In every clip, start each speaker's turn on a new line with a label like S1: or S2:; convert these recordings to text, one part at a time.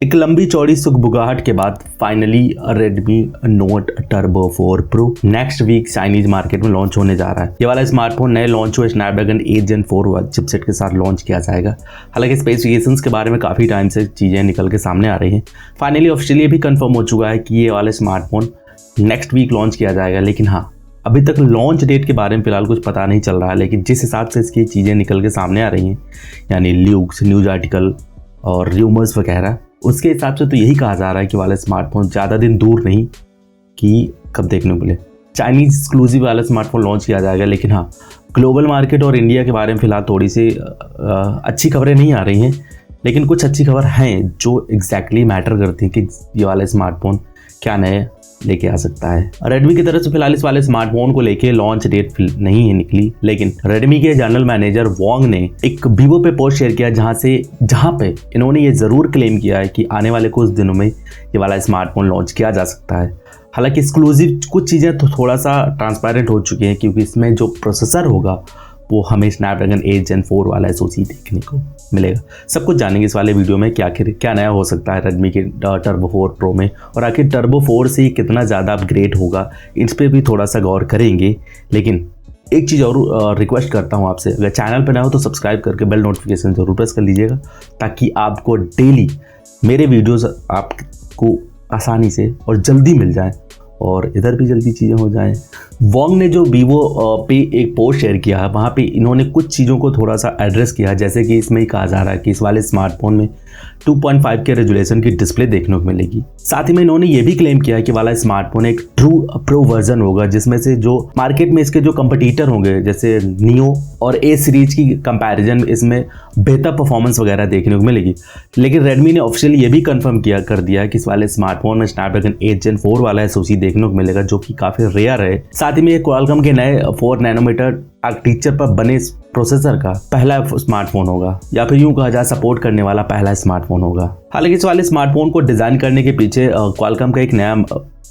S1: एक लंबी चौड़ी सुगबुगाहट के बाद finally Redmi Note Turbo 4 Pro next week Chinese market में लॉन्च होने जा रहा है। ये वाला स्मार्टफोन नए लॉन्च हुए स्नैपड्रैगन 8 Gen 4 चिपसेट के साथ लॉन्च किया जाएगा। हालांकि स्पेसिफिकेशंस के बारे में काफ़ी टाइम से चीज़ें निकल के सामने आ रही हैं। फाइनली ऑफिशियली भी कंफर्म हो चुका है कि ये वाला स्मार्टफोन नेक्स्ट वीक लॉन्च किया जाएगा। लेकिन हाँ, अभी तक लॉन्च डेट के बारे में फिलहाल कुछ पता नहीं चल रहा है। लेकिन जिस हिसाब से इसकी चीज़ें निकल के सामने आ रही हैं, यानी लीक्स, न्यूज़ आर्टिकल और र्यूमर्स वगैरह, उसके हिसाब से तो यही कहा जा रहा है कि वाला स्मार्टफोन ज़्यादा दिन दूर नहीं कि कब देखने को मिले। चाइनीज़ एक्सक्लूसिव वाला स्मार्टफोन लॉन्च किया जाएगा। लेकिन हाँ, ग्लोबल मार्केट और इंडिया के बारे में फ़िलहाल थोड़ी सी अच्छी खबरें नहीं आ रही हैं। लेकिन कुछ अच्छी खबर हैं जो एग्जैक्टली मैटर करती हैं कि ये वाला स्मार्टफोन क्या नए लेके आ सकता है। रेडमी की तरफ से फिलहाल इस वाले स्मार्टफोन को लेके लॉन्च डेट नहीं है निकली। लेकिन रेडमी के जनरल मैनेजर वॉन्ग ने एक वीवो पे पोस्ट शेयर किया जहां पे इन्होंने ये जरूर क्लेम किया है कि आने वाले कुछ दिनों में ये वाला स्मार्टफोन लॉन्च किया जा सकता है। हालांकि एक्सक्लूसिव कुछ चीज़ें तो थोड़ा सा ट्रांसपेरेंट हो चुकी हैं, क्योंकि इसमें जो प्रोसेसर होगा वो हमें स्नैपड्रैगन 8 Gen 4 वाला SoC देखने को मिलेगा। सब कुछ जानेंगे इस वाले वीडियो में कि आखिर क्या नया हो सकता है रेडमी के टर्बो 4 प्रो में, और आखिर टर्बो 4 से कितना ज़्यादा अपग्रेड होगा, इस पर भी थोड़ा सा गौर करेंगे। लेकिन एक चीज़ और रिक्वेस्ट करता हूँ आपसे, अगर चैनल पर नया हो तो सब्सक्राइब करके बेल नोटिफिकेशन ज़रूर प्रेस कर लीजिएगा, ताकि आपको डेली मेरे वीडियोज़ आपको आसानी से और जल्दी मिल जाएँ और इधर भी जल्दी चीज़ें हो जाएं। वॉन्ग ने जो वीवो पे एक पोस्ट शेयर किया है, वहाँ पे इन्होंने कुछ चीज़ों को थोड़ा सा एड्रेस किया, जैसे कि इसमें ही कहा जा रहा है कि इस वाले स्मार्टफोन में 2.5 के रेजोल्यूशन की डिस्प्ले देखने को मिलेगी। साथ ही में इन्होंने ये भी क्लेम किया है कि वाला स्मार्टफोन एक ट्रू प्रो वर्जन होगा, जिसमें से जो मार्केट में इसके जो कंपटीटर होंगे जैसे नियो और ए सीरीज की कंपैरिजन इसमें बेहतर परफॉर्मेंस वगैरह देखने को मिलेगी। लेकिन रेडमी ने ऑफिशियली ये भी कंफर्म कर दिया है कि इस वाले स्मार्टफोन में स्नैपड्रैगन 8 Gen 4 वाला SoC देखने को मिलेगा, जो कि काफ़ी रेयर है। साथ ही में ये क्वालकॉम के नए 4 नैनोमीटर आर्किटेक्चर पर बने प्रोसेसर का पहला स्मार्टफोन होगा, या फिर यूं कहा जाए सपोर्ट करने वाला पहला स्मार्टफोन होगा। हालांकि इस वाले स्मार्टफोन को डिज़ाइन करने के पीछे क्वालकॉम का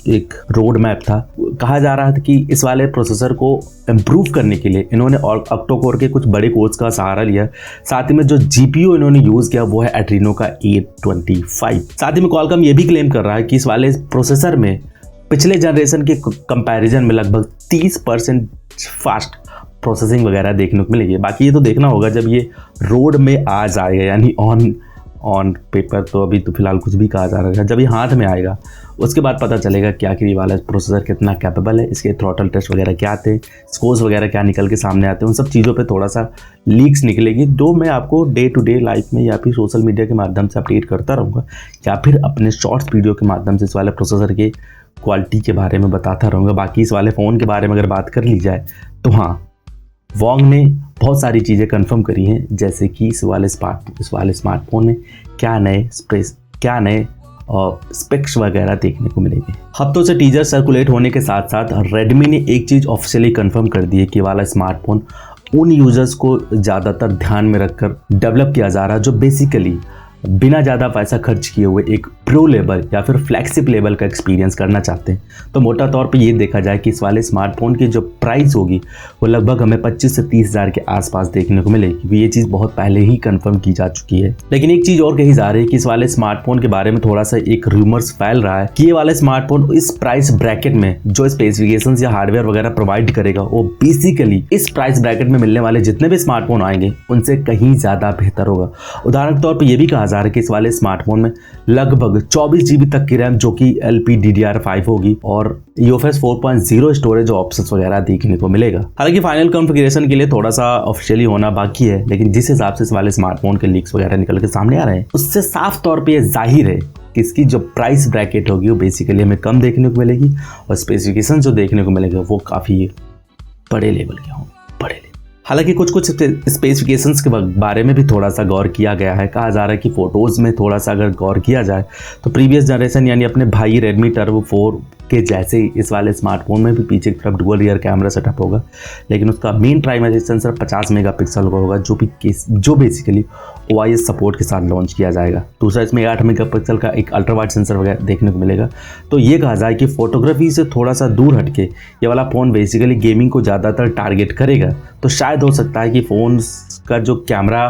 S1: एक रोड मैप था। कहा जा रहा था कि इस वाले प्रोसेसर को इम्प्रूव करने के लिए इन्होंने ऑक्टो कोर के कुछ बड़े कोर्स का सहारा लिया। साथ ही में जो GPU इन्होंने यूज़ किया वो है एड्रीनो का 825। साथ ही में क्वालकॉम ये भी क्लेम कर रहा है कि इस वाले प्रोसेसर में पिछले जनरेशन के कंपैरिजन में लगभग 30% फास्ट प्रोसेसिंग वगैरह देखने को मिलेगी। बाकी ये तो देखना होगा जब ये रोड में आ जाएगा, यानी ऑन पेपर तो अभी तो फिलहाल कुछ भी कहा जा रहा है। जब ये हाथ में आएगा उसके बाद पता चलेगा कि आखिर ये वाला प्रोसेसर कितना कैपेबल है, इसके थ्रॉटल टेस्ट वगैरह क्या आते हैं, स्कोर्स वगैरह क्या निकल के सामने आते हैं। उन सब चीज़ों पे थोड़ा सा लीक्स निकलेगी, जो मैं आपको डे टू डे लाइफ में या फिर सोशल मीडिया के माध्यम से अपडेट करता रहूँगा, या फिर अपने शॉर्ट्स वीडियो के माध्यम से इस वाले प्रोसेसर के क्वालिटी के बारे में बताता रहूँगा। बाकी इस वाले फ़ोन के बारे में अगर बात कर ली जाए तो हाँ, वॉन्ग ने बहुत सारी चीज़ें कंफर्म करी हैं, जैसे कि इस वाले स्मार्टफोन में क्या नए स्पेक्स वगैरह देखने को मिलेंगे। हफ्तों से टीजर सर्कुलेट होने के साथ साथ रेडमी ने एक चीज़ ऑफिशियली कंफर्म कर दी है कि वाला स्मार्टफोन उन यूज़र्स को ज़्यादातर ध्यान में रखकर डेवलप किया जा रहा है जो बेसिकली बिना ज़्यादा पैसा खर्च किए हुए एक प्रो लेवल या फिर फ्लैगशिप लेवल का एक्सपीरियंस करना चाहते हैं। तो मोटा तौर पे ये देखा जाए कि इस वाले स्मार्टफोन की जो प्राइस होगी वो लगभग हमें 25 से 30 हज़ार के आसपास देखने को मिलेगी, क्योंकि ये चीज़ बहुत पहले ही कंफर्म की जा चुकी है। लेकिन एक चीज़ और कही जा रही है कि इस वाले स्मार्टफोन के बारे में थोड़ा सा एक रूमर्स फैल रहा है कि ये वाला स्मार्टफोन इस प्राइस ब्रैकेट में जो स्पेसिफिकेशंस या हार्डवेयर वगैरह प्रोवाइड करेगा वो बेसिकली इस प्राइस ब्रैकेट में मिलने वाले जितने भी स्मार्टफोन आएंगे उनसे कहीं ज़्यादा बेहतर होगा। उदाहरण के तौर पर यह भी कहा जा रहा है कि इस वाले स्मार्टफोन में लगभग 24 GB तक की रैम जो कि LPDDR5 होगी और UFS 4.0 स्टोरेज ऑप्शंस वगैरह देखने को मिलेगा। हालांकि फाइनल कॉन्फ़िगरेशन के लिए थोड़ा सा ऑफिशियली होना बाकी है, लेकिन जिस हिसाब से इस वाले स्मार्टफोन के लीक्स वगैरह निकल के सामने आ रहे हैं उससे साफ तौर पे ये जाहिर है कि इसकी जो प्राइस ब्रैकेट होगी वो बेसिकली हमें कम देखने को मिलेगी और स्पेसिफिकेशन जो देखने को मिलेगा वो काफ़ी बड़े लेवल के होंगे। हालांकि कुछ स्पेसिफिकेशंस के बारे में भी थोड़ा सा गौर किया गया है। कहा जा रहा है कि फ़ोटोज़ में थोड़ा सा अगर गौर किया जाए तो प्रीवियस जनरेशन यानी अपने भाई रेडमी टर्बो 4 के जैसे ही इस वाले स्मार्टफोन में भी पीछे की तरफ डुअल रियर कैमरा सेटअप होगा, लेकिन उसका मेन प्राइमरी सेंसर 50 मेगापिक्सल का होगा, जो बेसिकली OIS सपोर्ट के साथ लॉन्च किया जाएगा। दूसरा इसमें 8 मेगापिक्सल का एक अल्ट्रा वाइड सेंसर वगैरह देखने को मिलेगा। तो ये कहा जाए कि फोटोग्राफी से थोड़ा सा दूर हटके ये वाला फ़ोन बेसिकली गेमिंग को ज़्यादातर टारगेट करेगा। तो शायद हो सकता है कि फ़ोन का जो कैमरा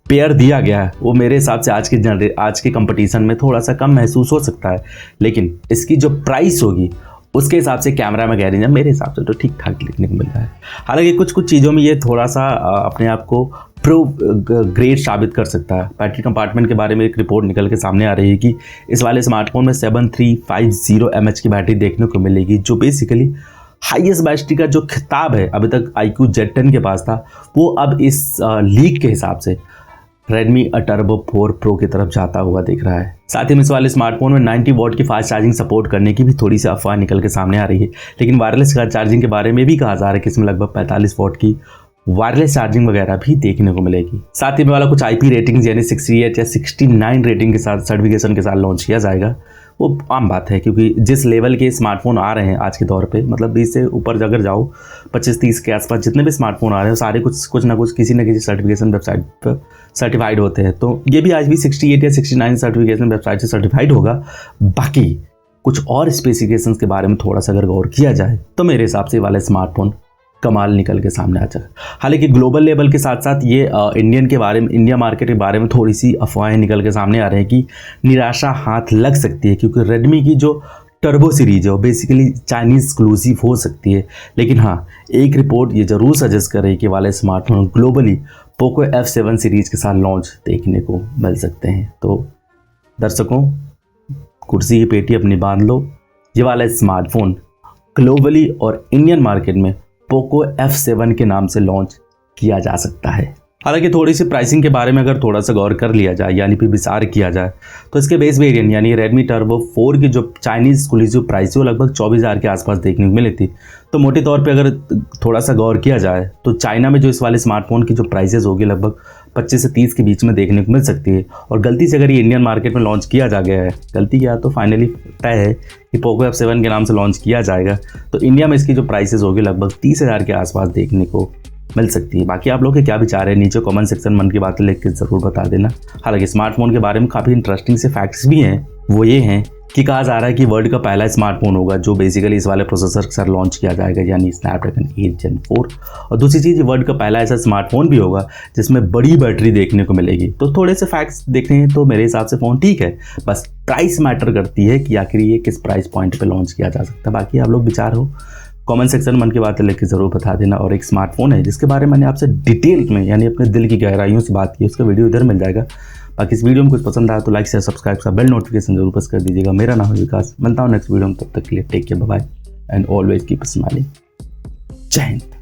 S1: पेयर दिया गया है वो मेरे हिसाब से आज के कंपटीशन में थोड़ा सा कम महसूस हो सकता है, लेकिन इसकी जो प्राइस होगी उसके हिसाब से कैमरा में कह रही है मेरे हिसाब से तो ठीक ठाक लिखने को मिल रहा है। हालांकि कुछ कुछ चीज़ों में ये थोड़ा सा अपने आप को ग्रेट साबित कर सकता है। बैटरी कंपार्टमेंट के बारे में एक रिपोर्ट निकल के सामने आ रही है कि इस वाले स्मार्टफोन में 7350 mAh की बैटरी देखने को मिलेगी, जो बेसिकली हाईएस्ट बैटरी का जो खिताब है अभी तक iQOO Z10 के पास था, वो अब इस लीक के हिसाब से Redmi Turbo 4 Pro की तरफ जाता हुआ दिख रहा है। साथ ही में इस वाले स्मार्टफोन में 90 वॉट की फास्ट चार्जिंग सपोर्ट करने की भी थोड़ी सी अफवाह निकल के सामने आ रही है, लेकिन वायरलेस चार्जिंग के बारे में भी कहा जा रहा है कि इसमें लगभग 45 वॉट की वायरलेस चार्जिंग वगैरह भी देखने को मिलेगी। साथ ही में वाला कुछ IP रेटिंग्स यानी 68 या 69 रेटिंग के साथ सर्टिफिकेशन के साथ लॉन्च किया जाएगा। वो आम बात है क्योंकि जिस लेवल के स्मार्टफोन आ रहे हैं आज के दौर पे, मतलब 20 से ऊपर अगर जाओ 25-30 के आसपास जितने भी स्मार्टफोन आ रहे हैं सारे कुछ ना कुछ किसी न किसी सर्टिफिकेशन वेबसाइट पर सर्टिफाइड होते हैं। तो ये भी आज भी 68 या 69 सर्टिफिकेशन वेबसाइट से सर्टिफाइड होगा। बाकी कुछ और स्पेसिफिकेशंस के बारे में थोड़ा सा अगर गौर किया जाए तो मेरे हिसाब से वाला स्मार्टफोन कमाल निकल के सामने आ जाएगा। हालांकि ग्लोबल लेवल के साथ साथ ये इंडिया मार्केट के बारे में थोड़ी सी अफवाहें निकल के सामने आ रहे हैं कि निराशा हाथ लग सकती है, क्योंकि रेडमी की जो टर्बो सीरीज है वो बेसिकली चाइनीज़ एक्सक्लूसिव हो सकती है। लेकिन हाँ, एक रिपोर्ट ये ज़रूर सजेस्ट कर रही है कि वाले smartphone globally Poco F7 series के साथ लॉन्च देखने को मिल सकते हैं। तो दर्शकों, कुर्सी की पेटी अपनी बांध लो, ये वाला स्मार्टफोन ग्लोबली और इंडियन मार्केट में पोको F7 के नाम से लॉन्च किया जा सकता है। हालांकि थोड़ी सी प्राइसिंग के बारे में अगर थोड़ा सा गौर कर लिया जाए यानी फिर विचार किया जाए तो इसके बेस वेरिएंट यानी Redmi Turbo 4 की जो चाइनीज़ एक्सक्लूसिव प्राइस है वो लगभग 24,000 के आसपास देखने को मिली थी। तो मोटे तौर पे अगर थोड़ा सा गौर किया जाए तो चाइना में जो इस वाले स्मार्टफोन की जो प्राइसेस होगी लगभग 25 से 30 के बीच में देखने को मिल सकती है। और गलती से अगर ये इंडियन मार्केट में लॉन्च किया जा गया है, गलती क्या तो फाइनली तय है कि पोको F7 के नाम से लॉन्च किया जाएगा, तो इंडिया में इसकी जो प्राइसेस होगी लगभग 30,000 के आसपास देखने को मिल सकती है। बाकी आप लोग के क्या विचार है नीचे कमेंट सेक्शन मन की बातें लिख के ज़रूर बता देना। हालांकि स्मार्टफोन के बारे में काफ़ी इंटरेस्टिंग से फैक्ट्स भी हैं। वो ये हैं कि कहा जा रहा है कि वर्ल्ड का पहला स्मार्टफोन होगा जो बेसिकली इस वाले प्रोसेसर के साथ लॉन्च किया जाएगा यानी स्नैपड्रैगन 8 Gen 4। और दूसरी चीज़, वर्ल्ड का पहला ऐसा स्मार्टफोन भी होगा जिसमें बड़ी बैटरी देखने को मिलेगी। तो थोड़े से फैक्ट्स देखने हैं तो मेरे हिसाब से फ़ोन ठीक है, बस प्राइस मैटर करती है कि आखिर ये किस प्राइस पॉइंट पर लॉन्च किया जा सकता है। बाकी आप लोग विचार हो कमेंट सेक्शन मन की बातें लिख के ज़रूर बता देना। और एक स्मार्टफोन है जिसके बारे में मैंने आपसे डिटेल में यानी अपने दिल की गहराइयों से बात की, उसका वीडियो इधर मिल जाएगा। बाकी इस वीडियो में कुछ पसंद आया तो लाइक शेयर सब्सक्राइब का बेल नोटिफिकेशन जरूर प्रेस कर दीजिएगा। मेरा नाम है विकास, मिलता हूँ नेक्स्ट वीडियो में, तब तक के लिए take care, bye bye and always keep smiling. जय हिंद।